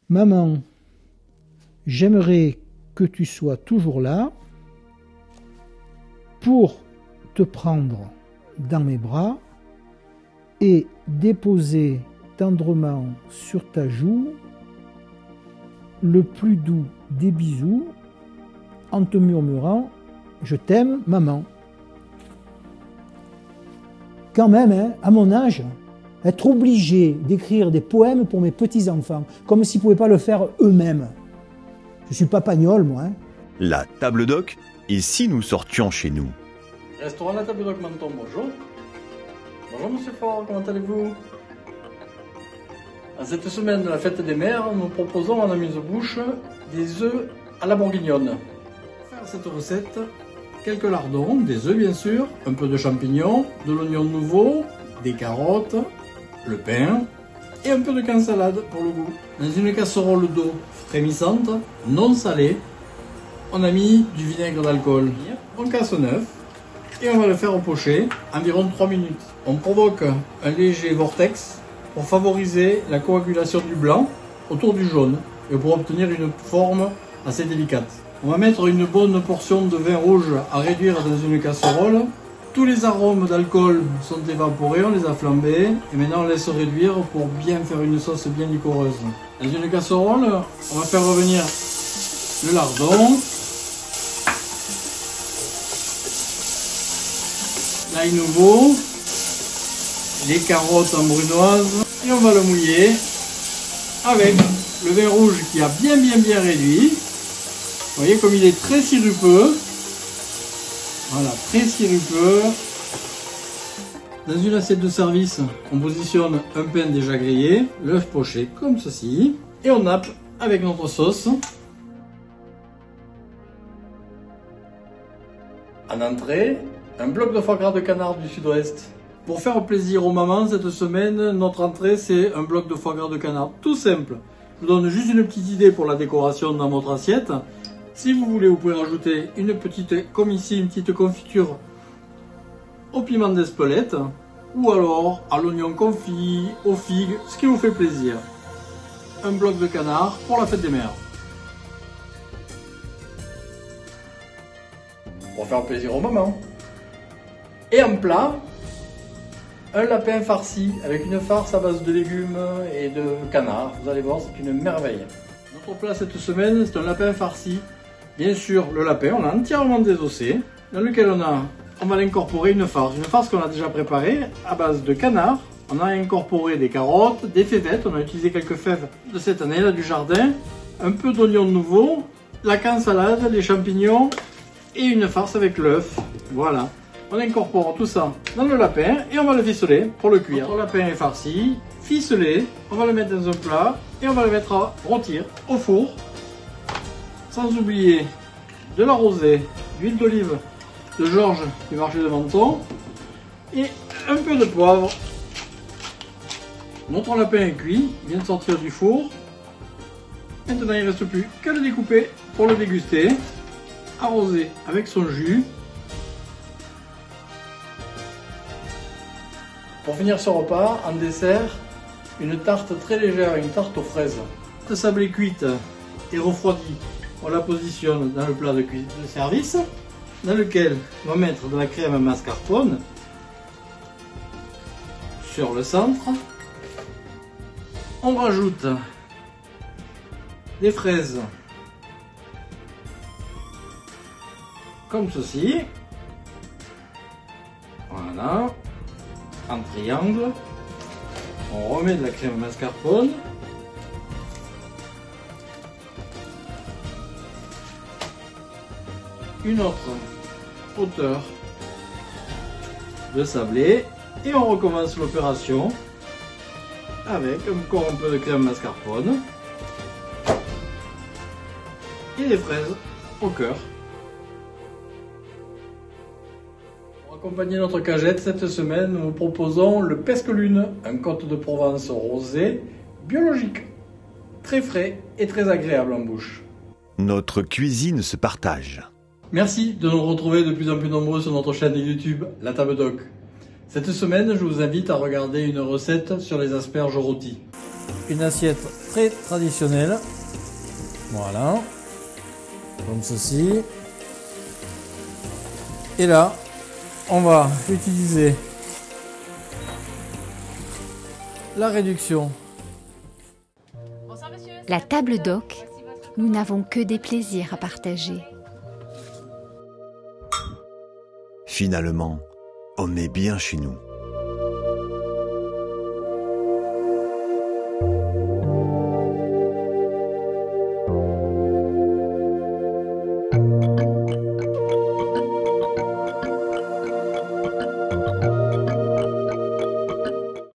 Maman, j'aimerais que tu sois toujours là pour te prendre dans mes bras et déposer tendrement sur ta joue le plus doux des bisous en te murmurant « Je t'aime, maman ». Quand même, hein, à mon âge, être obligé d'écrire des poèmes pour mes petits-enfants, comme s'ils ne pouvaient pas le faire eux-mêmes. Je suis pas pagnol, moi. Hein. La table d'oc, et si nous sortions chez nous? Restaurant La Table d'Oc Menton, bonjour. Bonjour Monsieur Faure, comment allez-vous? En cette semaine de la fête des mères, nous proposons en amuse-bouche des œufs à la bourguignonne. Pour faire cette recette, quelques lardons, des œufs bien sûr, un peu de champignons, de l'oignon nouveau, des carottes, le pain et un peu de cansalade pour le goût. Dans une casserole d'eau frémissante, non salée, on a mis du vinaigre d'alcool. On casse un œuf et on va le faire pocher environ 3 minutes. On provoque un léger vortex pour favoriser la coagulation du blanc autour du jaune et pour obtenir une forme assez délicate. On va mettre une bonne portion de vin rouge à réduire dans une casserole. Tous les arômes d'alcool sont évaporés, on les a flambés et maintenant on laisse réduire pour bien faire une sauce bien liquoreuse. Dans une casserole, on va faire revenir le lardon, l'ail nouveau, les carottes en brunoise et on va le mouiller avec le vin rouge qui a bien réduit. Vous voyez comme il est très sirupeux. Voilà, très sirupeux. Dans une assiette de service, on positionne un pain déjà grillé, l'œuf poché comme ceci, et on nappe avec notre sauce. En entrée, un bloc de foie gras de canard du sud-ouest. Pour faire plaisir aux mamans cette semaine, notre entrée c'est un bloc de foie gras de canard, tout simple. Je vous donne juste une petite idée pour la décoration dans votre assiette. Si vous voulez, vous pouvez rajouter une petite, comme ici, une petite confiture au piment d'Espelette ou alors à l'oignon confit, aux figues, ce qui vous fait plaisir. Un bloc de canard pour la fête des mères. Pour faire plaisir aux mamans. Et en plat, un lapin farci avec une farce à base de légumes et de canard. Vous allez voir, c'est une merveille. Notre plat cette semaine, c'est un lapin farci. Bien sûr, le lapin, on l'a entièrement désossé, dans lequel on va l'incorporer une farce qu'on a déjà préparée à base de canard. On a incorporé des carottes, des fèvettes, on a utilisé quelques fèves de cette année, là, du jardin, un peu d'oignon nouveau, la cansalade, les champignons et une farce avec l'œuf. Voilà. On incorpore tout ça dans le lapin et on va le ficeler pour le cuire. Notre lapin est farci, ficelé, on va le mettre dans un plat et on va le mettre à rôtir au four. Sans oublier de la rosée, d'huile d'olive de Georges du marché de Menton et un peu de poivre. Notre lapin est cuit, il vient de sortir du four. Maintenant il ne reste plus qu'à le découper pour le déguster, arroser avec son jus. Pour finir ce repas, en dessert, une tarte très légère, une tarte aux fraises. La sablée cuite et refroidie. On la positionne dans le plat de service, dans lequel on va mettre de la crème mascarpone sur le centre. On rajoute des fraises comme ceci. Voilà, en triangle. On remet de la crème mascarpone. Une autre hauteur de sablé et on recommence l'opération avec encore un peu de crème mascarpone et des fraises au cœur. Pour accompagner notre cagette cette semaine, nous vous proposons le pesque-lune, un côte de Provence rosé biologique, très frais et très agréable en bouche. Notre cuisine se partage. Merci de nous retrouver de plus en plus nombreux sur notre chaîne YouTube La Table d'Oc. Cette semaine, je vous invite à regarder une recette sur les asperges rôties. Une assiette très traditionnelle. Voilà. Comme ceci. Et là, on va utiliser la réduction. La table d'hôte, nous n'avons que des plaisirs à partager. Finalement, on est bien chez nous.